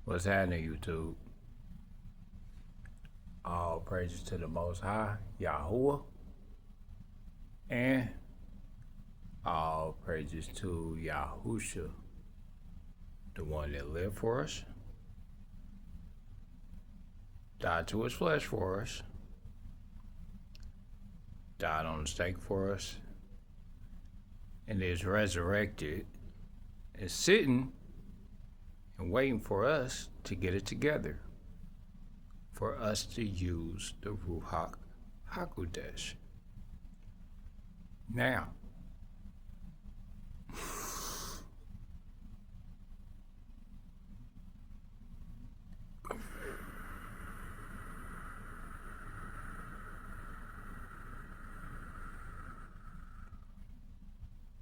What's happening, YouTube? All praises to the Most High, Yahuah, and all praises to Yahusha, the one that lived for us, died to his flesh for us, died on the stake for us, and is resurrected, is sitting and waiting for us to get it together, for us to use the Ruach HaKodesh. Now,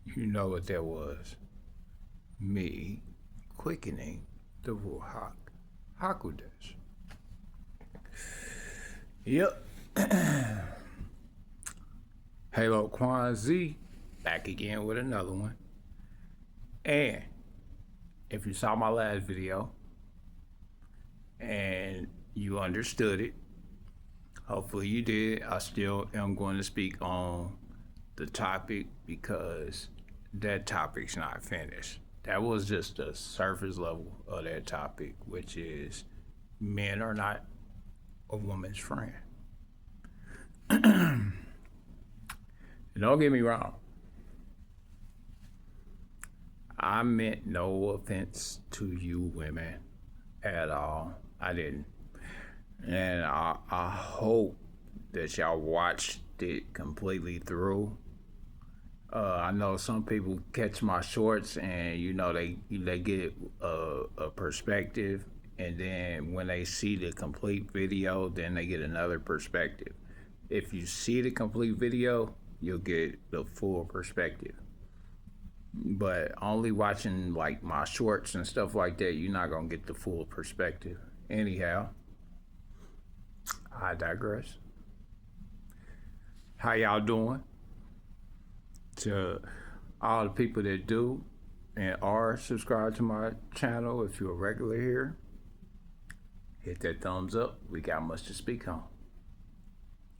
you know what that was. Me quickening the Ruach HaKodesh. Yep. Haloe369 back again with another one. And if you saw my last video and you understood it, hopefully you did. I still am going to speak on the topic because that topic's not finished. That was just the surface level of that topic, which is men are not a woman's friend. And don't get me wrong. I meant no offense to you women at all. I didn't. And I hope that y'all watched it completely through. I know some people catch my shorts and they get a perspective, and then when they see the complete video, then they get another perspective. If you see the complete video, you'll get the full perspective. But only watching like my shorts and stuff like that, you're not gonna get the full perspective. Anyhow, I digress. How y'all doing? To all the people that do and are subscribed to my channel, if you're a regular here, hit that thumbs up. We got much to speak on.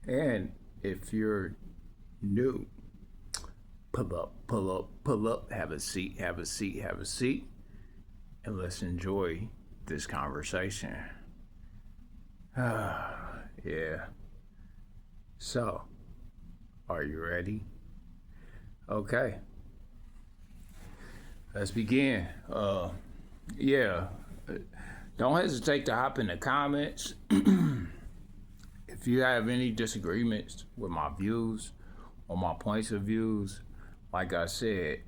And if you're new, pull up, have a seat, and let's enjoy this conversation. Yeah. So, are you ready? Okay. Let's begin. Yeah. Don't hesitate to hop in the comments. If you have any disagreements with my views or my points of views, like I said,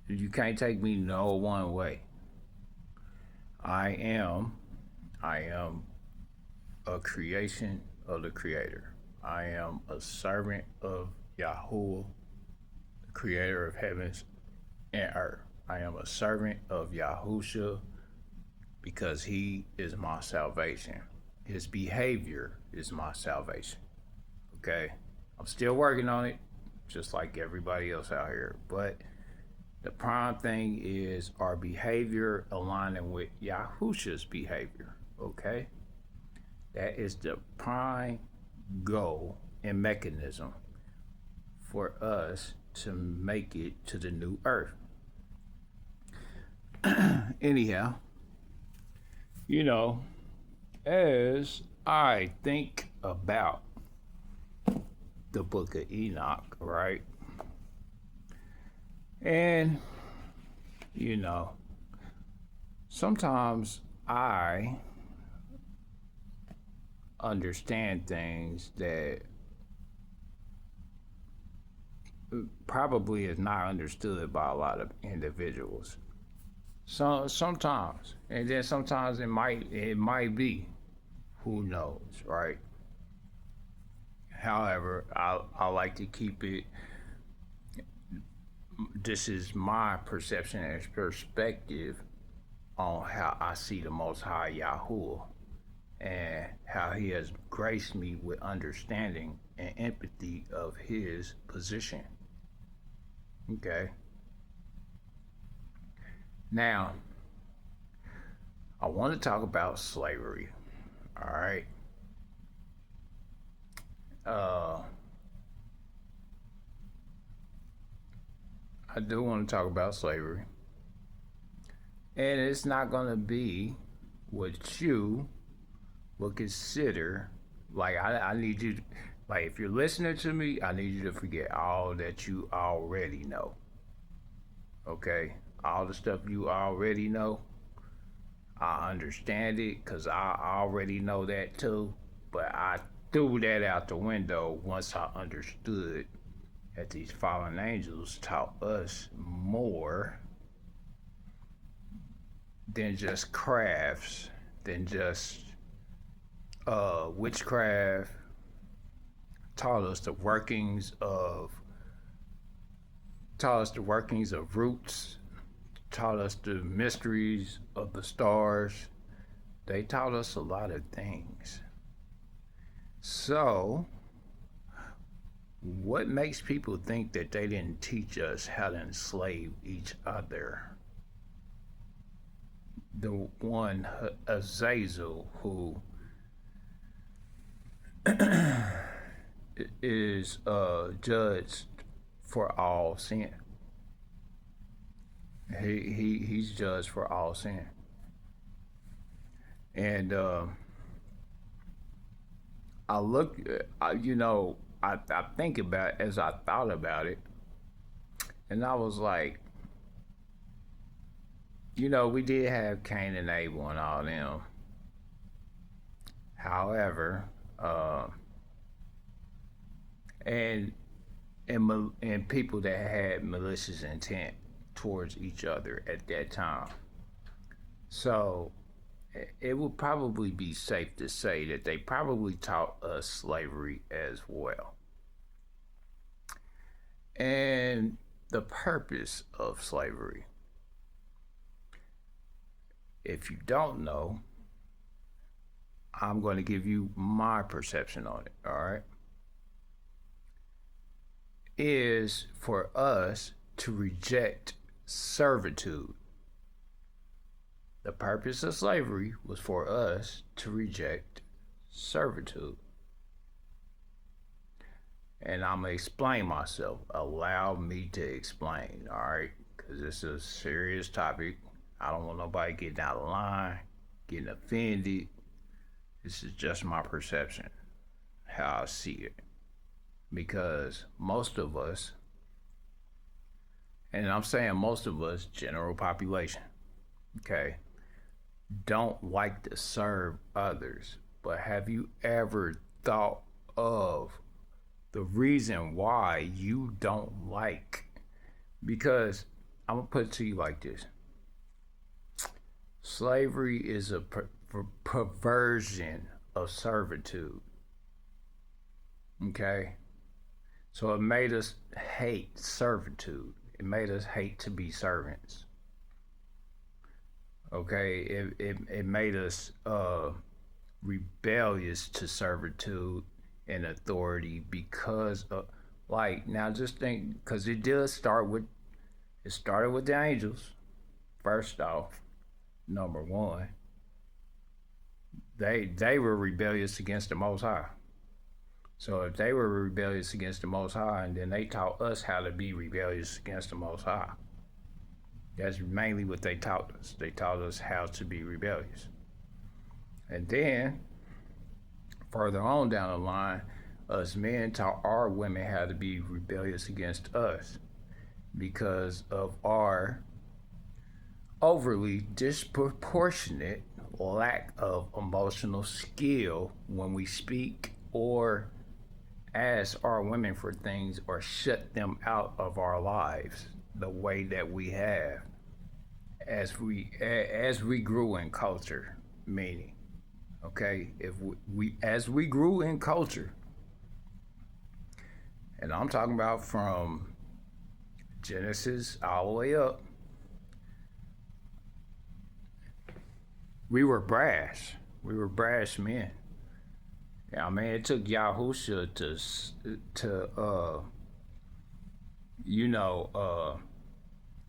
you can't take me no one way. I am a creation of the Creator. I am a servant of Yahuah, the Creator of heavens and earth. I am a servant of Yahusha because he is my salvation. His behavior is my salvation. Okay? I'm still working on it, just like everybody else out here. But the prime thing is our behavior aligning with Yahusha's behavior. Okay? That is the prime goal and mechanism for us to make it to the new earth. Anyhow, as I think about the book of Enoch, right? And, sometimes I understand things that probably is not understood by a lot of individuals. So sometimes, and then sometimes it might be, who knows, right? However, I like to keep it. This is my perception and perspective on how I see the Most High Yahuah and how he has graced me with understanding and empathy of his position. Okay. Now, I want to talk about slavery. All right. Uh, I do want to talk about slavery. And it's not going to be what you would consider. Like, I need you, like, if you're listening to me, I need you to forget all that you already know. Okay? All the stuff you already know. I understand it because I already know that too. But I threw that out the window once I understood that these fallen angels taught us more than just crafts, than just witchcraft, taught us the workings of roots, taught us the mysteries of the stars. They taught us a lot of things. So, what makes people think that they didn't teach us how to enslave each other? The one Azazel who is judged for all sin. He's judged for all sin. And I look, I think about it as I thought about it, and I was like, we did have Cain and Abel and all them. However, and people that had malicious intent towards each other at that time. So it would probably be safe to say that they probably taught us slavery as well. And the purpose of slavery. If you don't know, I'm going to give you my perception on it, all right? Is for us to reject servitude. The purpose of slavery was for us to reject servitude. And I'm going to explain myself. Allow me to explain, all right? Because this is a serious topic. I don't want nobody getting out of line, getting offended. This is just my perception, how I see it. Because most of us, and I'm saying most of us, general population, okay, don't like to serve others. But have you ever thought of the reason why you don't like? Because I'm going to put it to you like this. Slavery is a perversion of servitude. Okay? So it made us hate servitude. It made us hate to be servants. Okay? It made us rebellious to servitude and authority because of, like, now just think, because it started with the angels, first off. Number one, they were rebellious against the Most High. So if they were rebellious against the Most High, and then they taught us how to be rebellious against the Most High. That's mainly what they taught us. They taught us how to be rebellious. And then, further on down the line, us men taught our women how to be rebellious against us because of our overly disproportionate lack of emotional skill when we speak or ask our women for things or shut them out of our lives the way that we have as we grew in culture. Meaning, okay, if we as we grew in culture, and I'm talking about from Genesis all the way up, we were brash. We were brash men. Yeah, I mean, it took Yahuah to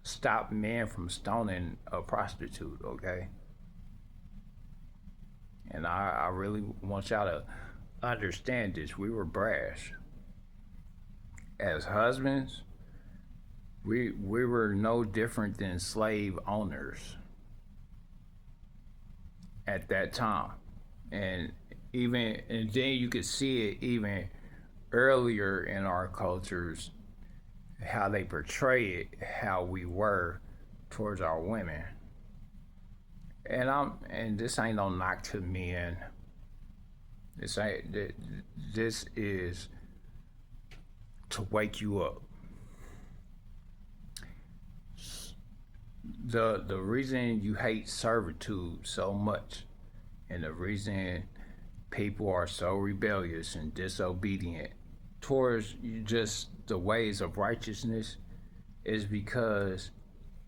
stop men from stoning a prostitute, okay? And I really want y'all to understand this. We were brash. As husbands, we were no different than slave owners at that time. And then you could see it even earlier in our cultures, how they portray it, how we were towards our women. And this ain't no knock to men. This is to wake you up. The reason you hate servitude so much, and the reason people are so rebellious and disobedient towards just the ways of righteousness, is because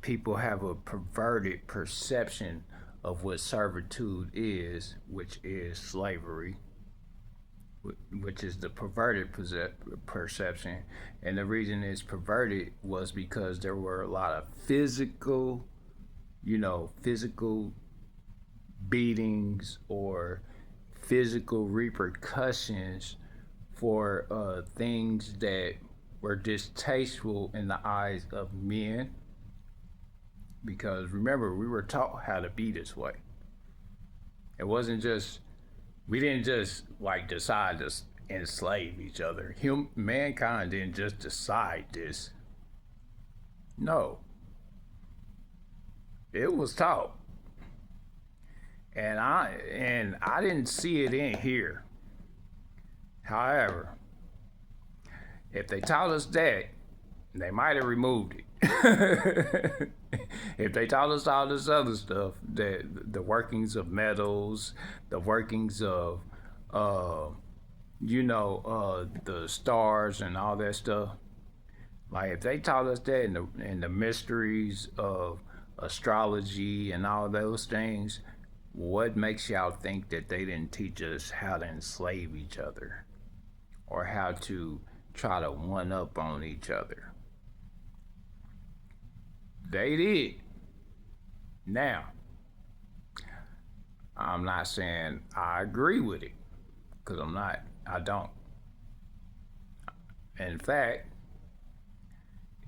people have a perverted perception of what servitude is, which is slavery, which is the perverted perception. And the reason it's perverted was because there were a lot of physical beatings or physical repercussions for things that were distasteful in the eyes of men. Because remember, we were taught how to be this way. It wasn't just, we didn't just like decide to enslave each other. Mankind didn't just decide this. No. It was taught. And I didn't see it in here. However, if they taught us that, they might have removed it. If they taught us all this other stuff, the workings of metals, the workings of the stars and all that stuff, like if they taught us that and the mysteries of astrology and all those things, what makes y'all think that they didn't teach us how to enslave each other or how to try to one up on each other? They did. Now, I'm not saying I agree with it, because I don't. In fact,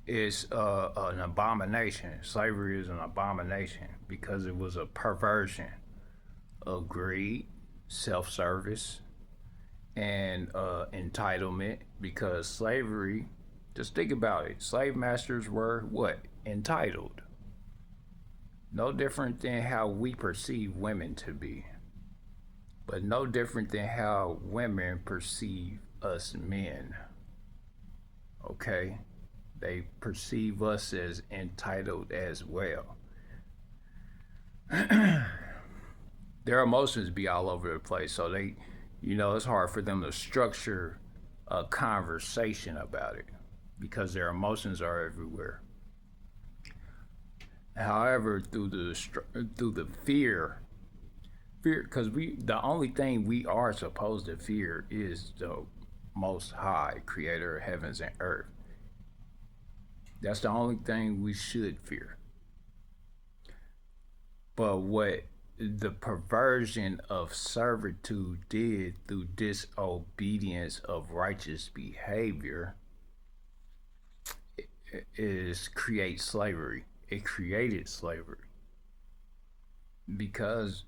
it's an abomination. Slavery is an abomination because it was a perversion of greed, self-service, and entitlement. Because slavery, just think about it, slave masters were what? Entitled. No different than how we perceive women to be, but no different than how women perceive us men. Okay? They perceive us as entitled as well. Their emotions be all over the place, so it's hard for them to structure a conversation about it because their emotions are everywhere. However, through the fear, because the only thing we are supposed to fear is the Most High, Creator of heavens and earth. That's the only thing we should fear. But what the perversion of servitude did through disobedience of righteous behavior is create slavery. It created slavery because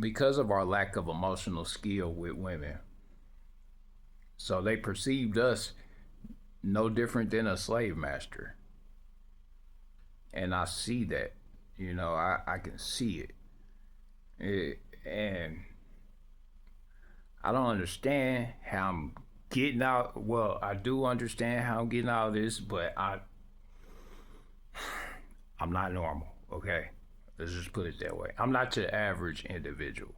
because of our lack of emotional skill with women. So they perceived us no different than a slave master. And I see that, I can see it. And I don't understand how I'm getting out. Well, I do understand how I'm getting out of this, but I'm not normal, okay? Let's just put it that way. I'm not your average individual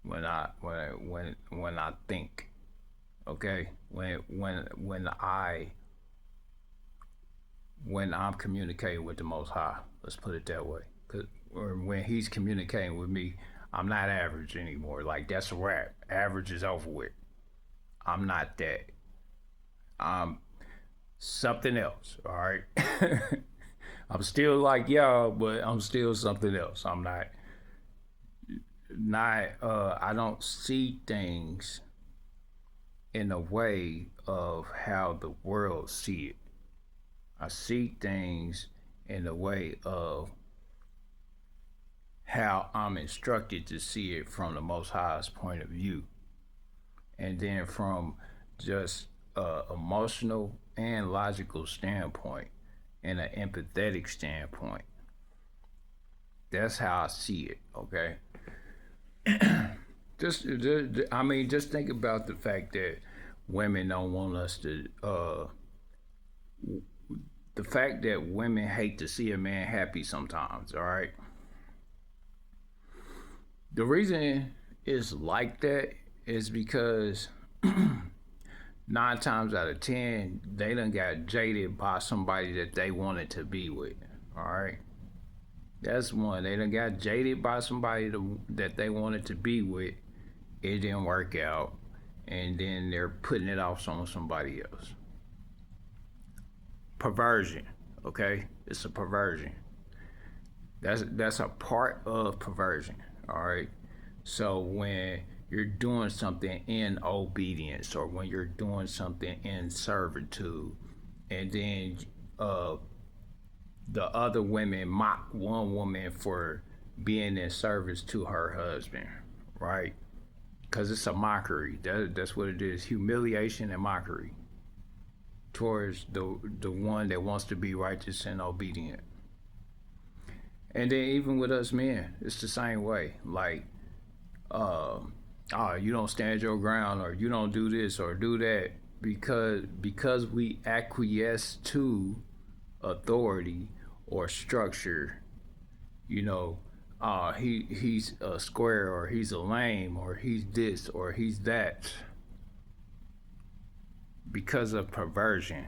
when I think, okay? When I'm communicating with the Most High, let's put it that way. Or when He's communicating with me, I'm not average anymore. Like, that's a wrap. Average is over with. I'm not that. I'm something else, all right? I'm still like y'all, but I'm still something else. I'm not, I don't see things in a way of how the world see it. I see things in the way of how I'm instructed to see it from the Most High's point of view. And then from just emotional and logical standpoint and an empathetic standpoint. That's how I see it, okay? Just think about the fact that women don't want us to, the fact that women hate to see a man happy sometimes, all right? The reason it's like that is because 9 times out of 10, they done got jaded by somebody that they wanted to be with, all right? That's one. They done got jaded by somebody that they wanted to be with. It didn't work out. And then they're putting it off on somebody else. Perversion, okay? It's a perversion. That's a part of perversion, all right? So when you're doing something in obedience or when you're doing something in servitude, and then the other women mock one woman for being in service to her husband, right? Because it's a mockery. That's what it is. Humiliation and mockery towards the one that wants to be righteous and obedient. And then even with us men, it's the same way. Like, you don't stand your ground, or you don't do this or do that, because we acquiesce to authority or structure. He's a square, or he's a lame, or he's this, or he's that, because of perversion.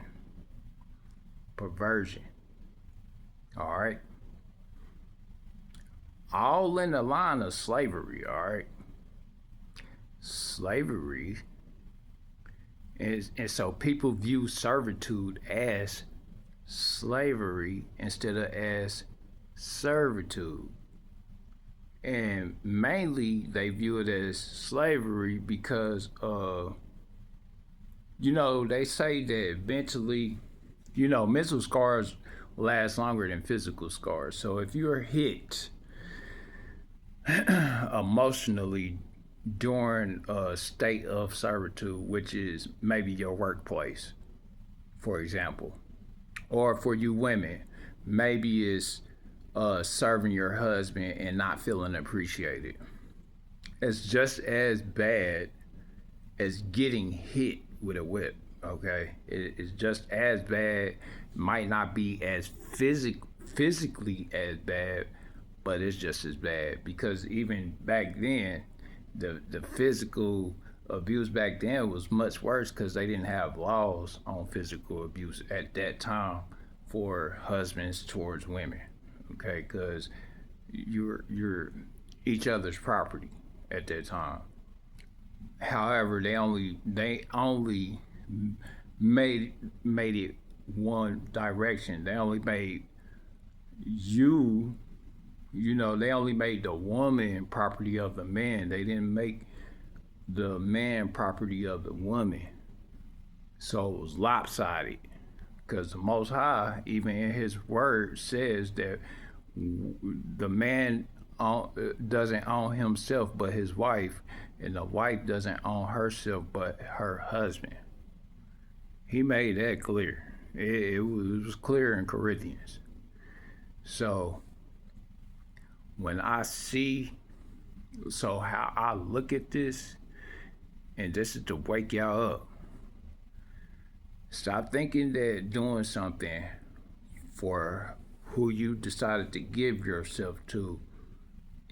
All right. All in the line of slavery. All right. Slavery is, and so people view servitude as slavery instead of as servitude. And mainly they view it as slavery because they say that eventually, mental scars last longer than physical scars. So if you're hit emotionally during a state of servitude, which is maybe your workplace, for example, or for you women, maybe it's serving your husband and not feeling appreciated. It's just as bad as getting hit with a whip, okay? It's just as bad, might not be as physically as bad, but it's just as bad, because even back then, the physical abuse back then was much worse because they didn't have laws on physical abuse at that time for husbands towards women, okay? Because you're each other's property at that time. However, they only made it one direction. They only made they only made the woman property of the man. They didn't make the man property of the woman. So it was lopsided, because the Most High, even in His Word, says that the man doesn't own himself but his wife, and the wife doesn't own herself but her husband. He made that clear. It was clear in Corinthians. So when I see, how I look at this, and this is to wake y'all up. Stop thinking that doing something for who you decided to give yourself to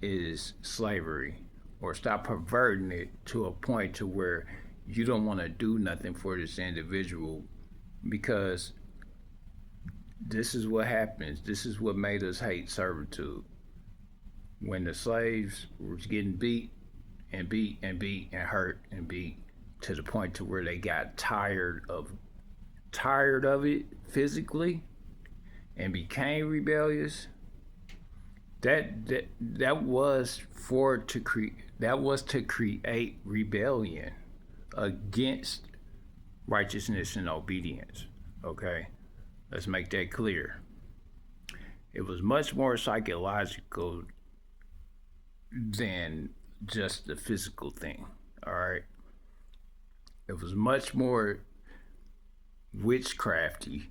is slavery, or stop perverting it to a point to where you don't want to do nothing for this individual, because this is what happens. This is what made us hate servitude. When the slaves was getting beat and beat and beat and hurt and beat to the point to where they got tired of it physically and became rebellious, that was to create rebellion against righteousness and obedience. Okay, let's make that clear. It was much more psychological than just the physical thing. All right, it was much more witchcrafty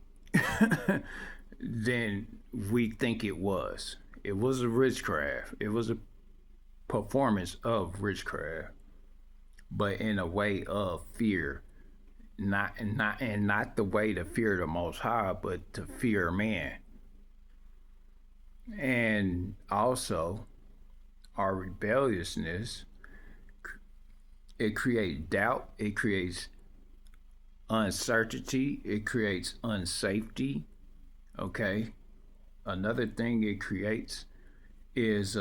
than we think it was. It was a witchcraft. It was a performance of witchcraft, but in a way of fear, not the way to fear the Most High, but to fear man. And also, our rebelliousness, it creates doubt, it creates uncertainty, it creates unsafety. Okay, another thing it creates is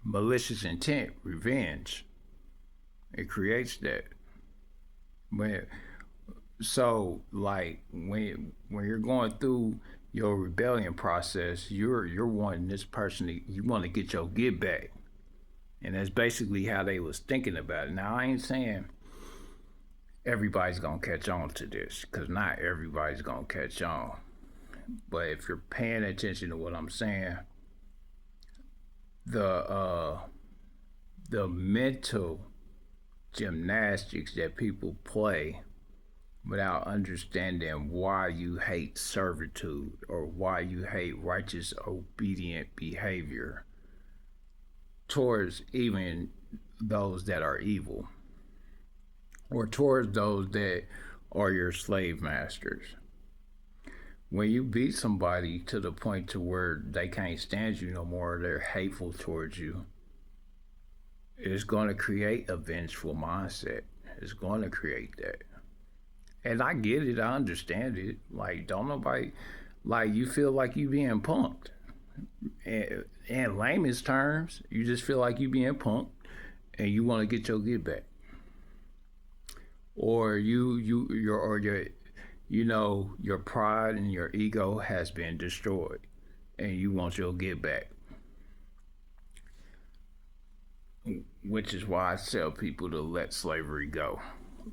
malicious intent, revenge. It creates that. When so like when you're going through your rebellion process, you're wanting this person you want to get your get back, and that's basically how they was thinking about it. Now I ain't saying everybody's gonna catch on to this, because not everybody's gonna catch on. But if you're paying attention to what I'm saying, the mental gymnastics that people play without understanding why you hate servitude or why you hate righteous, obedient behavior towards even those that are evil or towards those that are your slave masters. When you beat somebody to the point to where they can't stand you no more, they're hateful towards you, it's going to create a vengeful mindset. It's going to create that. And I get it. I understand it. Like, don't nobody, like, you feel like you being punked. And in layman's terms, you just feel like you being punked and you want to get your get back. Or your pride and your ego has been destroyed and you want your get back. Which is why I tell people to let slavery go.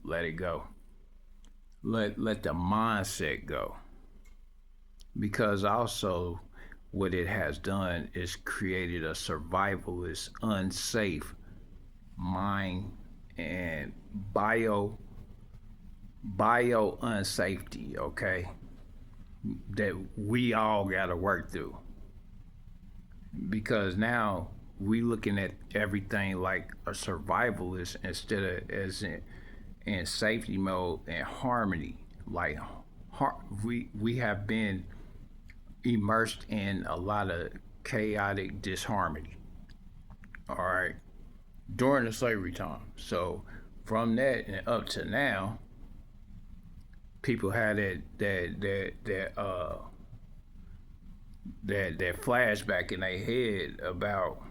Let it go. Let the mindset go. Because also what it has done is created a survivalist, unsafe mind and bio unsafety, okay? That we all gotta work through. Because now we looking at everything like a survivalist instead of as in safety mode and harmony. Like we have been immersed in a lot of chaotic disharmony. All right, during the slavery time. So from that and up to now, people had that flashback in their head about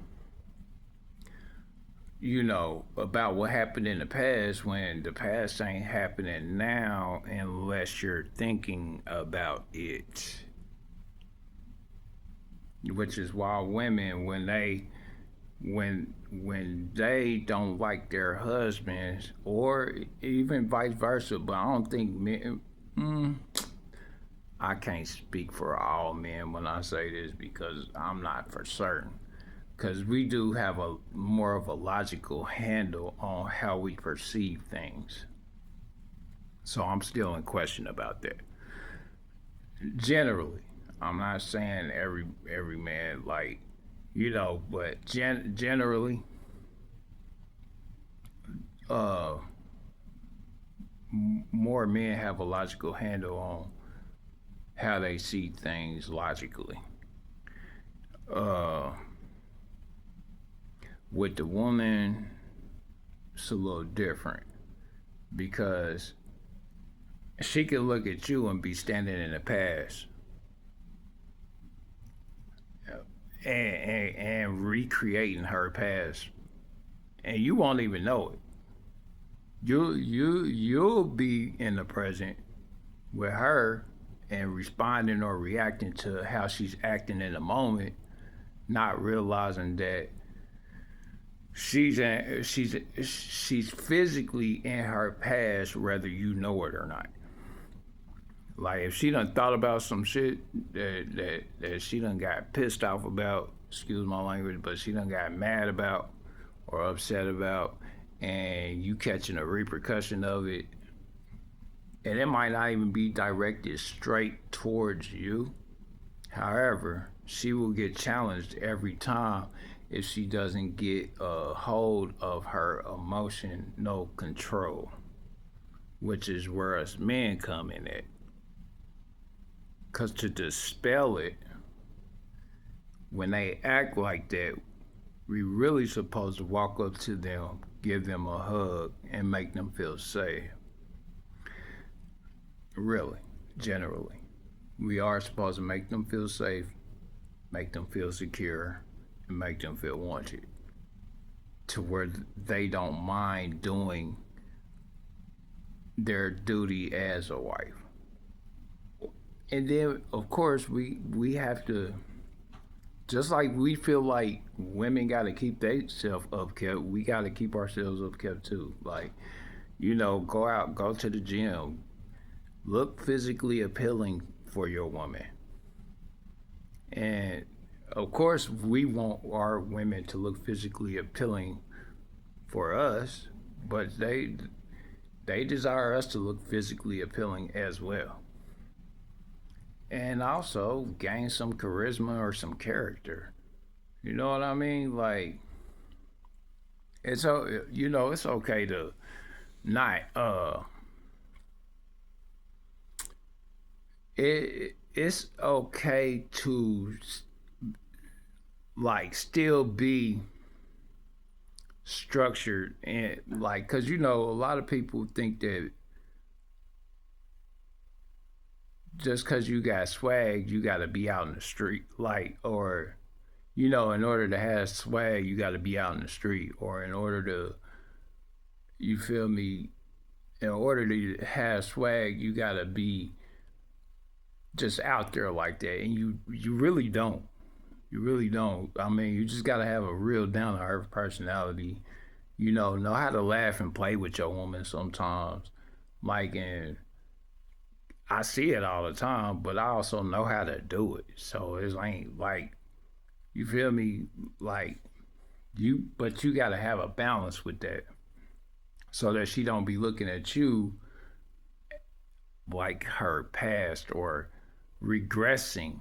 about what happened in the past, when the past ain't happening now unless you're thinking about it. Which is why women, when they don't like their husbands, or even vice versa, but I don't think men, I can't speak for all men when I say this because I'm not for certain. Because we do have a more of a logical handle on how we perceive things. So I'm still in question about that. Generally, I'm not saying every man, like, but generally, more men have a logical handle on how they see things logically. With the woman, it's a little different because she can look at you and be standing in the past and recreating her past, and you won't even know it. You'll be in the present with her and responding or reacting to how she's acting in the moment, not realizing that she's physically in her past, whether you know it or not. Like if she done thought about some shit that she done got pissed off about, excuse my language, but she done got mad about or upset about, and you catching a repercussion of it, and it might not even be directed straight towards you. However, she will get challenged every time if she doesn't get a hold of her emotional control, which is where us men come in at. Because to dispel it, when they act like that, we really supposed to walk up to them, give them a hug, and make them feel safe. Really, generally. We are supposed to make them feel safe, make them feel secure, and make them feel wanted to where they don't mind doing their duty as a wife. And then, of course, we have to, just like we feel like women got to keep themselves upkept, we got to keep ourselves upkept too. Like, go out, go to the gym, look physically appealing for your woman. And of course, we want our women to look physically appealing for us, but they desire us to look physically appealing as well. And also gain some charisma or some character. You know what I mean? Like it's it's okay to not it's okay to like still be structured and like because a lot of people think that just because you got swag you got to be out in the street like or in order to have swag you got to be out in the street or in order to you feel me in order to have swag you got to be just out there like that and you really don't. You really don't. I mean, you just got to have a real down to earth personality. Know how to laugh and play with your woman sometimes. Like, and I see it all the time, but I also know how to do it. So it's ain't like, you feel me? Like, but you got to have a balance with that so that she don't be looking at you like her past or regressing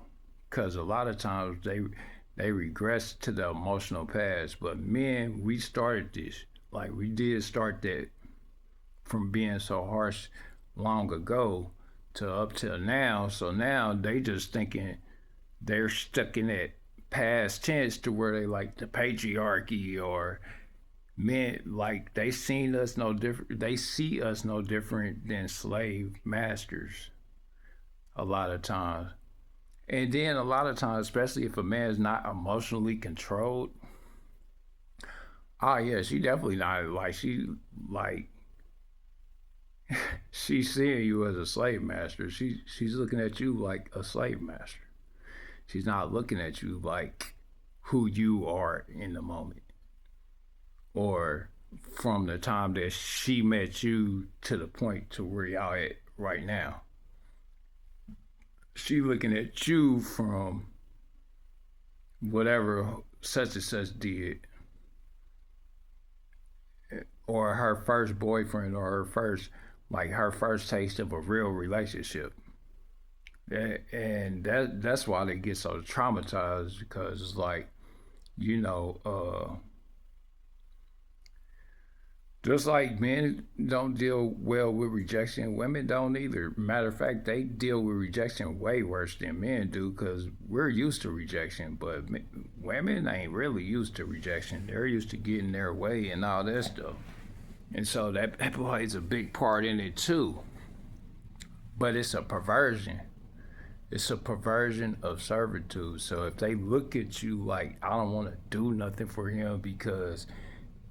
because a lot of times they regress to the emotional past. But men, we started this. Like we did start that from being so harsh long ago to up till now. So now they just thinking they're stuck in that past tense to where they like the patriarchy or men like they seen us no different. They see us no different than slave masters a lot of times. And then a lot of times, especially if a man is not emotionally controlled, oh yeah, she definitely not like she's seeing you as a slave master. She's looking at you like a slave master. She's not looking at you like who you are in the moment. Or from the time that she met you to the point to where y'all at right now. She looking at you from whatever such and such did, or her first boyfriend, or her first taste of a real relationship. And that's why they get so traumatized because it's like, you know, just like men don't deal well with rejection, women don't either. Matter of fact, they deal with rejection way worse than men do because we're used to rejection, but women ain't really used to rejection. They're used to getting their way and all that stuff. And so that plays a big part in it too. But it's a perversion. It's a perversion of servitude. So if they look at you like, I don't want to do nothing for him because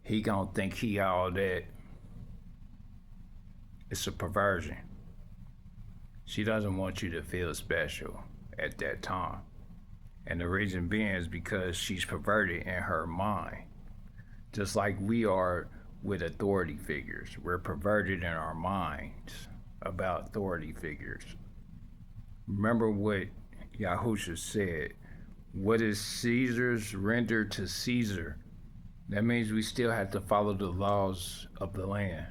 he gonna think he all that. It's a perversion. She doesn't want you to feel special at that time. And the reason being is because she's perverted in her mind. Just like we are with authority figures. We're perverted in our minds about authority figures. Remember what Yahuah said. What is Caesar's, render to Caesar. That means we still have to follow the laws of the land.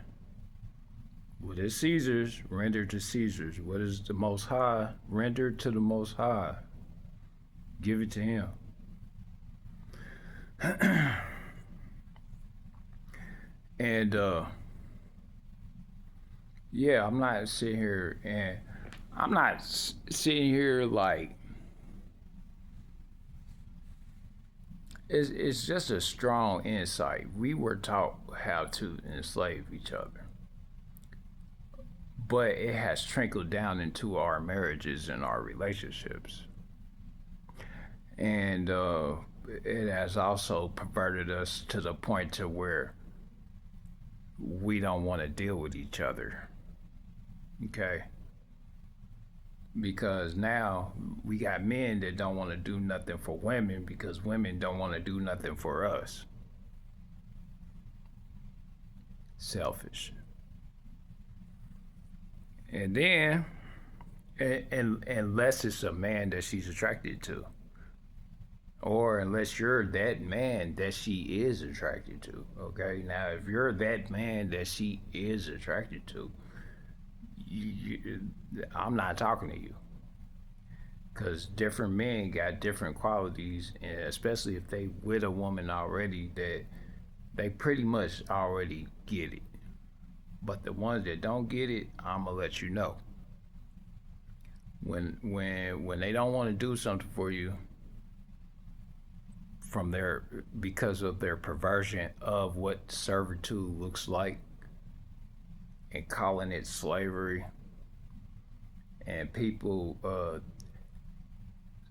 What is Caesar's, render to Caesar's. What is the Most High, render to the Most High. Give it to him. And yeah, I'm not sitting here like it's just a strong insight. We were taught how to enslave each other, but it has trickled down into our marriages and our relationships, and it has also perverted us to the point to where we don't want to deal with each other. Okay. Because now we got men that don't want to do nothing for women because women don't want to do nothing for us. Selfish. And then, unless it's a man that she's attracted to, or unless you're that man that she is attracted to. Okay, now if you're that man that she is attracted to, I'm not talking to you, because different men got different qualities, and especially if they with a woman already, that they pretty much already get it. But the ones that don't get it, I'm gonna let you know. When they don't want to do something for you because of their perversion of what servitude looks like, and calling it slavery, and people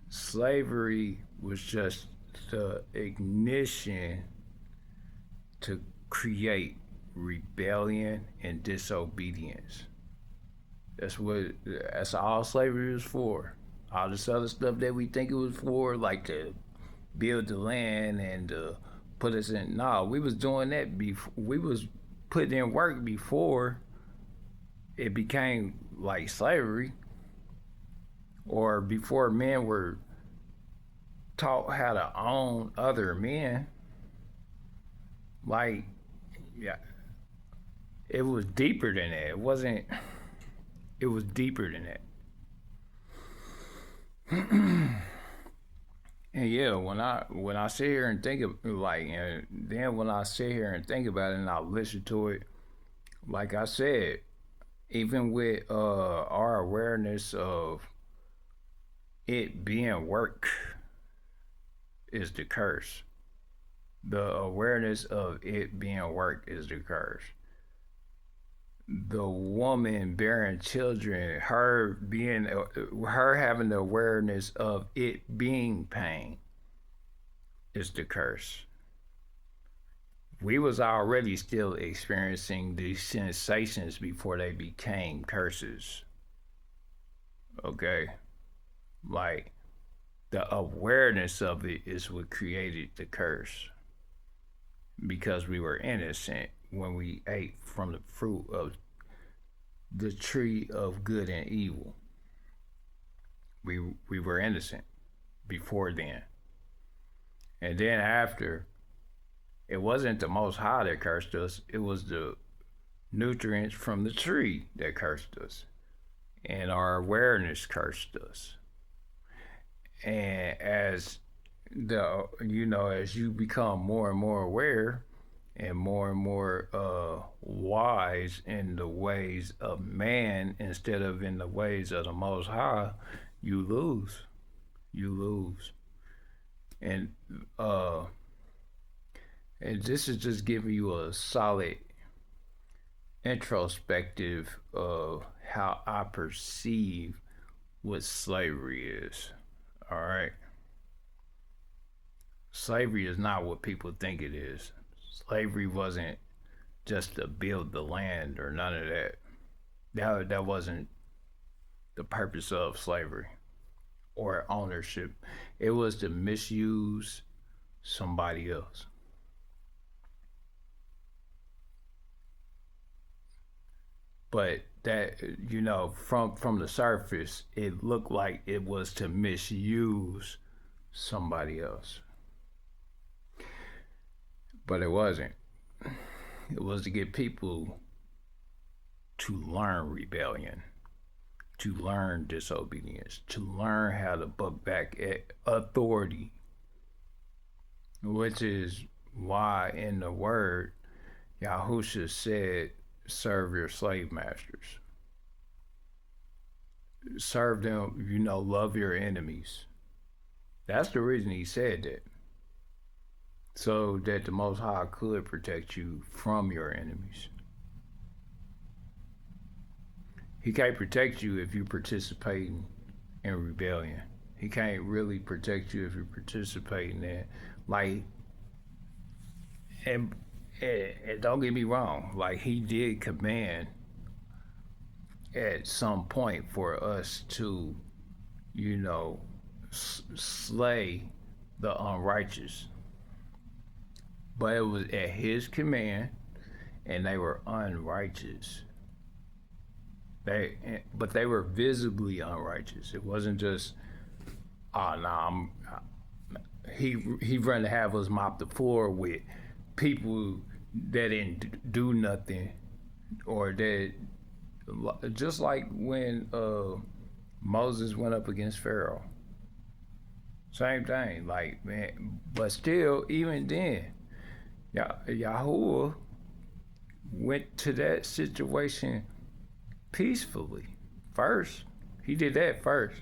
slavery was just the ignition to create rebellion and disobedience. That's all slavery was for. All this other stuff that we think it was for, like to build the land and put us in. No, we was doing that before. We was putting in work before it became like slavery, or before men were taught how to own other men. Like, yeah, it was deeper than that. It wasn't. It was deeper than that. And yeah, when I sit here and think of like, and then when I sit here and think about it and I listen to it, like I said, even with our awareness of it being work is the curse. The awareness of it being work is the curse. The woman bearing children, her having the awareness of it being pain is the curse. We was already still experiencing these sensations before they became curses. Okay? Like, the awareness of it is what created the curse. Because we were innocent when we ate from the fruit of the tree of good and evil. We were innocent before then. And then after, it wasn't the Most High that cursed us, it was the nutrients from the tree that cursed us. And our awareness cursed us. And as as you become more and more aware and more wise in the ways of man instead of in the ways of the Most High, you lose. And this is just giving you a solid introspective of how I perceive what slavery is. All right. Slavery is not what people think it is. Slavery wasn't just to build the land or none of that. That wasn't the purpose of slavery. or ownership. It was to misuse somebody else. But that, from the surface, it looked like it was to misuse somebody else. But it wasn't. It was to get people to learn rebellion, to learn disobedience, to learn how to buck back at authority, which is why in the word, Yahushua said, serve your slave masters. Serve them, love your enemies. That's the reason he said that. So that the Most High could protect you from your enemies. He can't protect you if you participate in rebellion. He can't really protect you if you participate in that. Like, and, and don't get me wrong, like he did command at some point for us to, slay the unrighteous. But it was at his command, and they were unrighteous. But they were visibly unrighteous. It wasn't just, oh no, he run to have us mop the floor with people that didn't do nothing, or that, just like when Moses went up against Pharaoh. Same thing, like, man, but still, even then, Yahuah went to that situation peacefully. First, he did that first.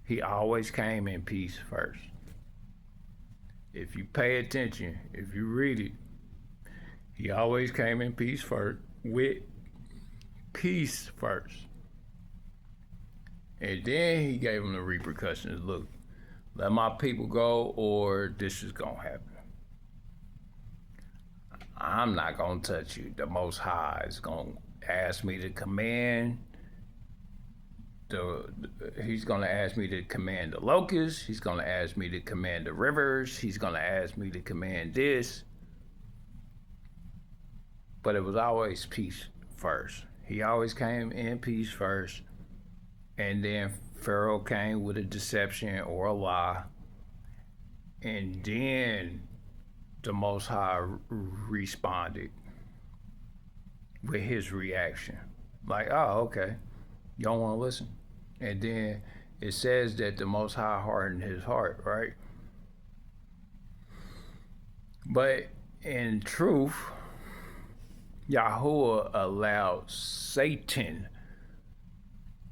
He always came in peace first. If you pay attention, if you read it, he always came in peace first, with peace first. And then he gave them the repercussions. Look, let my people go, or this is going to happen. I'm not going to touch you. The Most High is going to ask me to command he's going to ask me to command the locusts. He's going to ask me to command the rivers. He's going to ask me to command this. But it was always peace first. He always came in peace first. And then Pharaoh came with a deception or a lie. And then the Most High responded with his reaction. Like, oh, okay. You don't want to listen? And then it says that the Most High hardened his heart, right? But in truth, Yahuah allowed Satan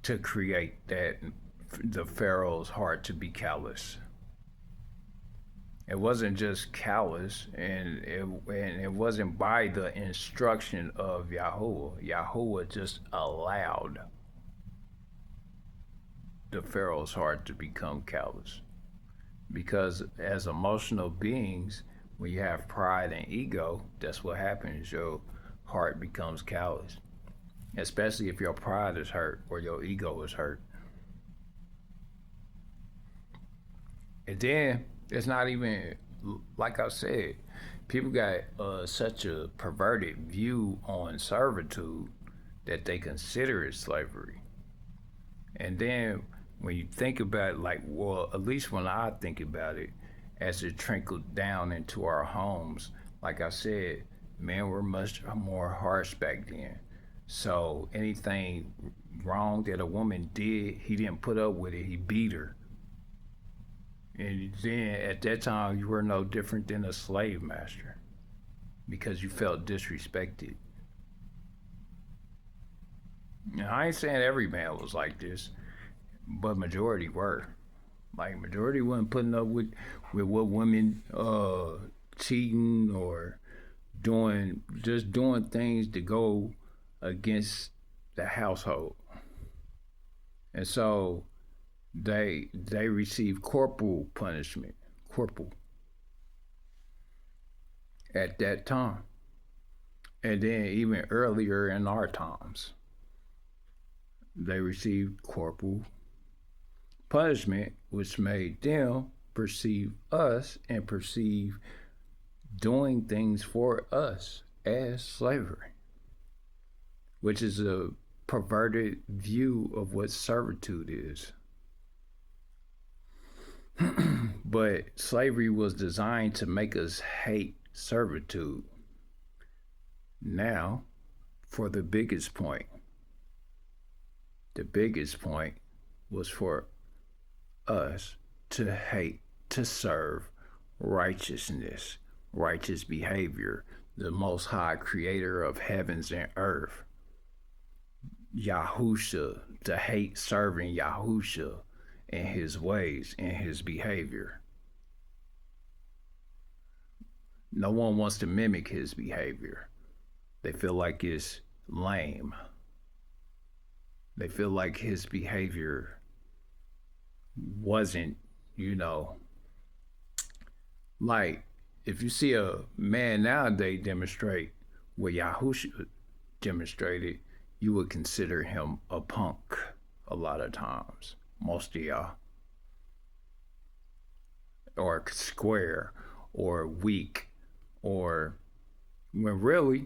to create the Pharaoh's heart to be callous. It wasn't just callous, and it wasn't by the instruction of Yahuah. Yahuah just allowed the Pharaoh's heart to become callous. Because as emotional beings, when you have pride and ego, that's what happens. Your heart becomes callous. Especially if your pride is hurt or your ego is hurt. And then it's not even, like I said, people got such a perverted view on servitude that they consider it slavery. And then when you think about it, like, well, at least when I think about it, as it trickled down into our homes, like I said, men were much more harsh back then. So anything wrong that a woman did, he didn't put up with it, he beat her. And then at that time, you were no different than a slave master because you felt disrespected. Now, I ain't saying every man was like this, but majority were. Like, majority wasn't putting up with what women cheating or doing things to go against the household. And so they receive corporal punishment, at that time. And then even earlier in our times, they received corporal punishment, which made them perceive us and perceive doing things for us as slavery, which is a perverted view of what servitude is. But slavery was designed to make us hate servitude. Now, for the biggest point. The biggest point was for us to hate, to serve righteousness, righteous behavior, the Most High Creator of heavens and earth. Yahusha, to hate serving Yahusha and his ways and his behavior. No one wants to mimic his behavior. They feel like it's lame. They feel like his behavior wasn't, like if you see a man nowadays demonstrate what Yahushua demonstrated, you would consider him a punk a lot of times, most of y'all. Or square, or weak, or when really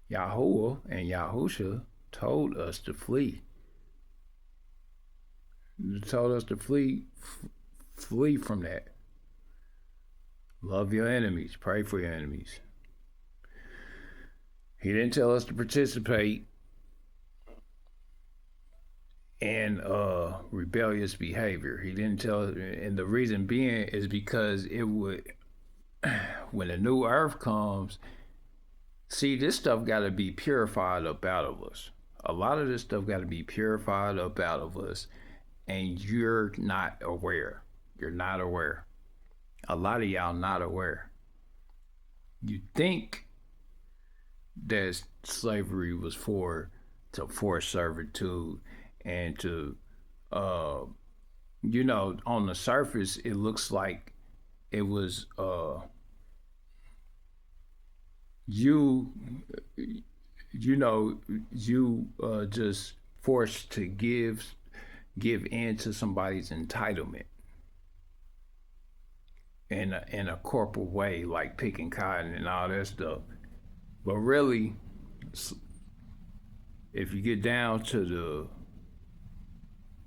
Yahuah and Yahusha told us to flee. He told us to flee from that. Love your enemies. Pray for your enemies. He didn't tell us to participate in rebellious behavior. He didn't tell us, and the reason being is because it would, when a new earth comes, see, this stuff got to be purified up out of us. A lot of this stuff got to be purified up out of us, and you're not aware. You're not aware. A lot of y'all not aware. You think that slavery was to force servitude and to, on the surface, it looks like it was you just forced to give in to somebody's entitlement in a corporate way, like picking cotton and all that stuff. But really, if you get down to the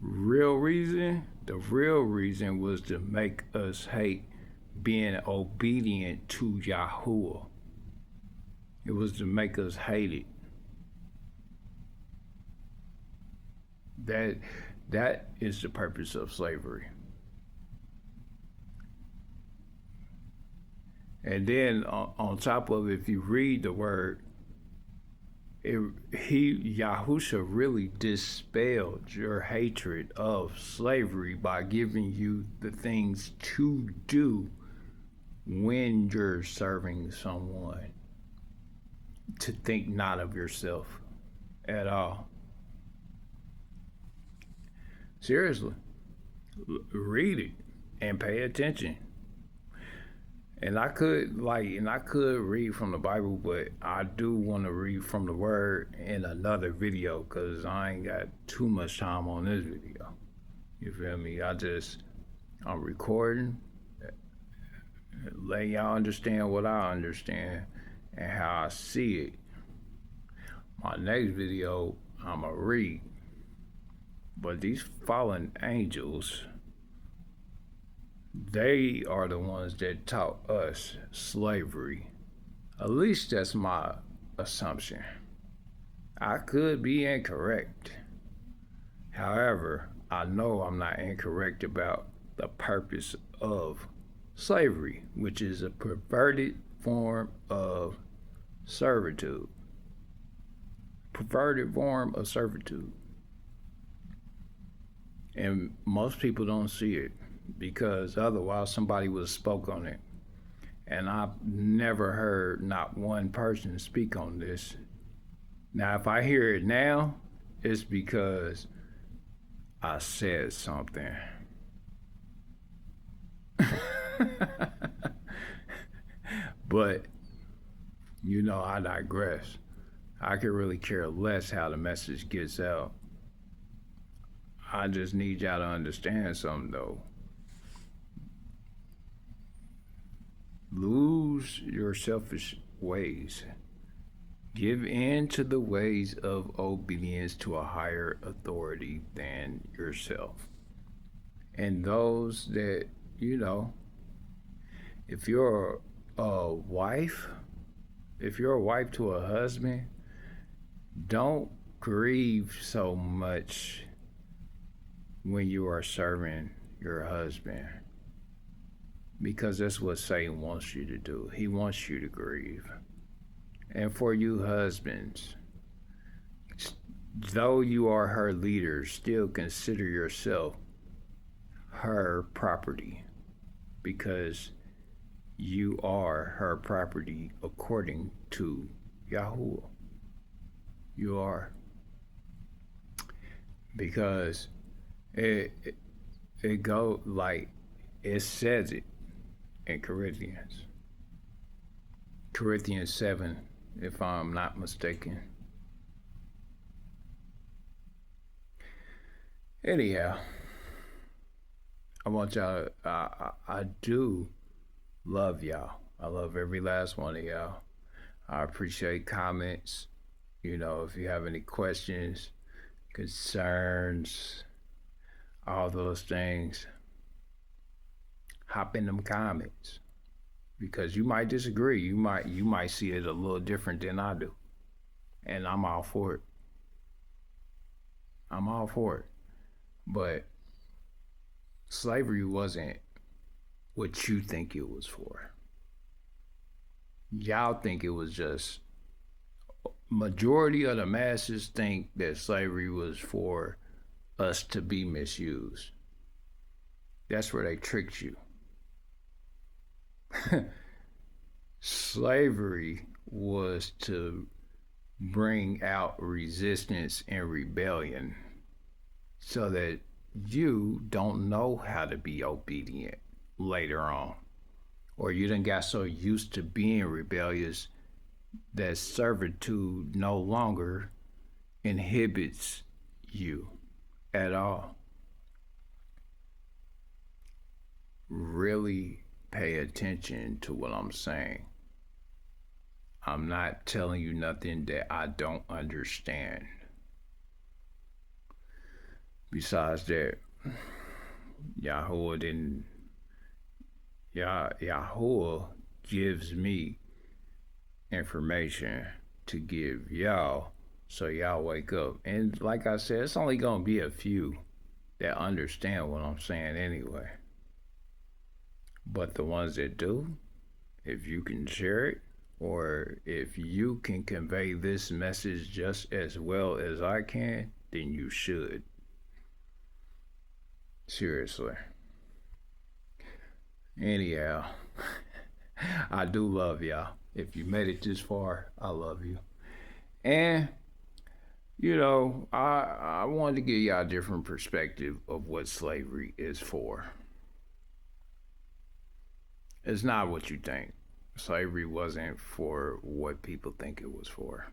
real reason was to make us hate being obedient to Yahuah. It was to make us hate it. That is the purpose of slavery. And then on top of it, if you read the word, Yahusha really dispelled your hatred of slavery by giving you the things to do when you're serving someone, to think not of yourself at all. Seriously, read it and pay attention. And I could read from the Bible, but I do want to read from the Word in another video because I ain't got too much time on this video. You feel me? I'm recording, let y'all understand what I understand and how I see it. My next video, I'ma read. But these fallen angels, they are the ones that taught us slavery. At least that's my assumption. I could be incorrect. However, I know I'm not incorrect about the purpose of slavery, which is a perverted form of servitude. Perverted form of servitude. And most people don't see it, because otherwise somebody would have spoke on it. And I've never heard not one person speak on this. Now, if I hear it now, it's because I said something. But, I digress. I could really care less how the message gets out. I just need y'all to understand something though. Lose your selfish ways. Give in to the ways of obedience to a higher authority than yourself. And those that, you know, if you're a wife, if you're a wife to a husband, don't grieve so much when you are serving your husband, because that's what Satan wants you to do. He wants you to grieve. And for you husbands, though you are her leader, still consider yourself her property, because you are her property according to Yahuah. You are. Because it go like it says it in Corinthians 7, if I'm not mistaken. Anyhow, I want y'all. I do love y'all. I love every last one of y'all. I appreciate comments. You know, if you have any questions, concerns, all those things, hop in them comments, because you might disagree. You might see it a little different than I do, and I'm all for it. I'm all for it. But slavery wasn't what you think it was for. Y'all think it was just, majority of the masses think that slavery was for us to be misused. That's where they tricked you. Slavery was to bring out resistance and rebellion so that you don't know how to be obedient later on. Or you done got so used to being rebellious that servitude no longer inhibits you at all. Really pay attention to what I'm saying. I'm not telling you nothing that I don't understand. Besides that, Yahuah didn't. Yahuah gives me information to give y'all, so y'all wake up. And like I said, it's only gonna be a few that understand what I'm saying anyway. But the ones that do, if you can share it, or if you can convey this message just as well as I can, then you should. Seriously. Anyhow, I do love y'all. If you made it this far, I love you. And, you know, I wanted to give y'all a different perspective of what slavery is for. It's not what you think. Slavery wasn't for what people think it was for.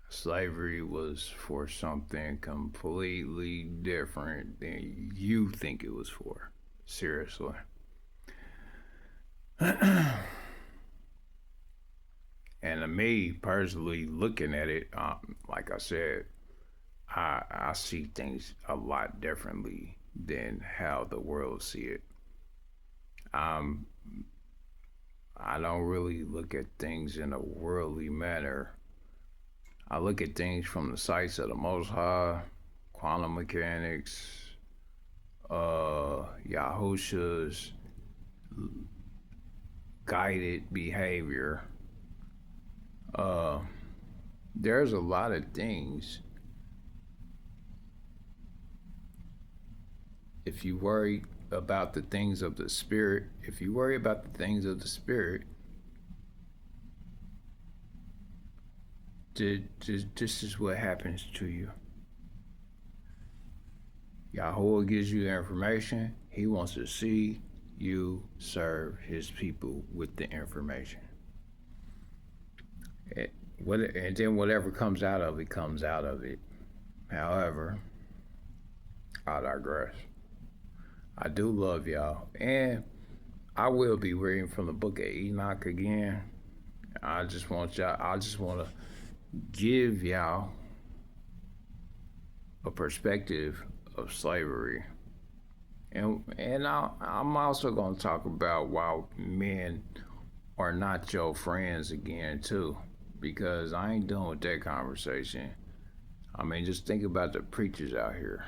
Slavery was for something completely different than you think it was for. Seriously. And to me personally, looking at it, like I said, I see things a lot differently than how the world see it. I don't really look at things in a worldly manner. I look at things from the sights of the Most High, quantum mechanics, Yahusha's guided behavior. There's a lot of things. If you worry about the things of the spirit, this is what happens to you. Yahuah gives you the information. He wants to see you serve his people with the information. And then whatever comes out of it, comes out of it. However, I digress. I do love y'all. And I will be reading from the book of Enoch again. I just want to give y'all a perspective of slavery. I'm also going to talk about why men are not your friends again, too, because I ain't done with that conversation. I mean, just think about the preachers out here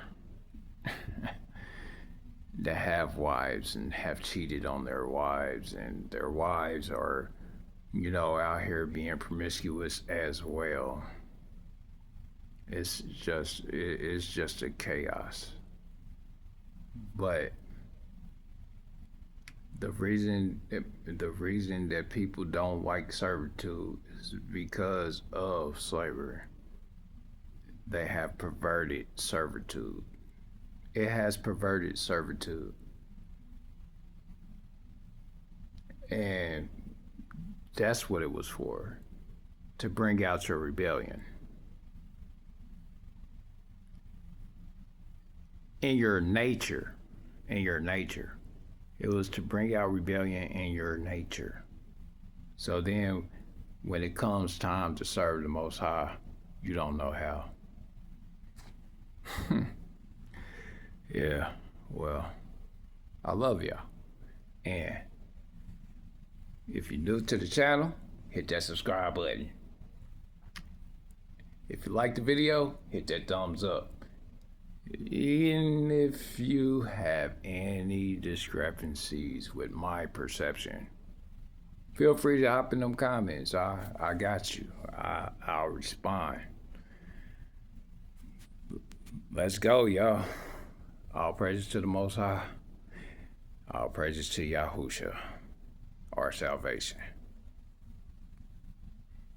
that have wives and have cheated on their wives, and their wives are, out here being promiscuous as well. It's just a chaos. But the reason that people don't like servitude is because of slavery. They have perverted servitude. It has perverted servitude. And that's what it was for, to bring out your rebellion. In your nature. It was to bring out rebellion in your nature. So then, when it comes time to serve the Most High, you don't know how. Yeah, well, I love y'all. And if you're new to the channel, hit that subscribe button. If you like the video, hit that thumbs up. Even if you have any discrepancies with my perception, feel free to hop in them comments. I got you. I'll respond. Let's go, y'all. All praises to the Most High. All praises to Yahuah, our salvation.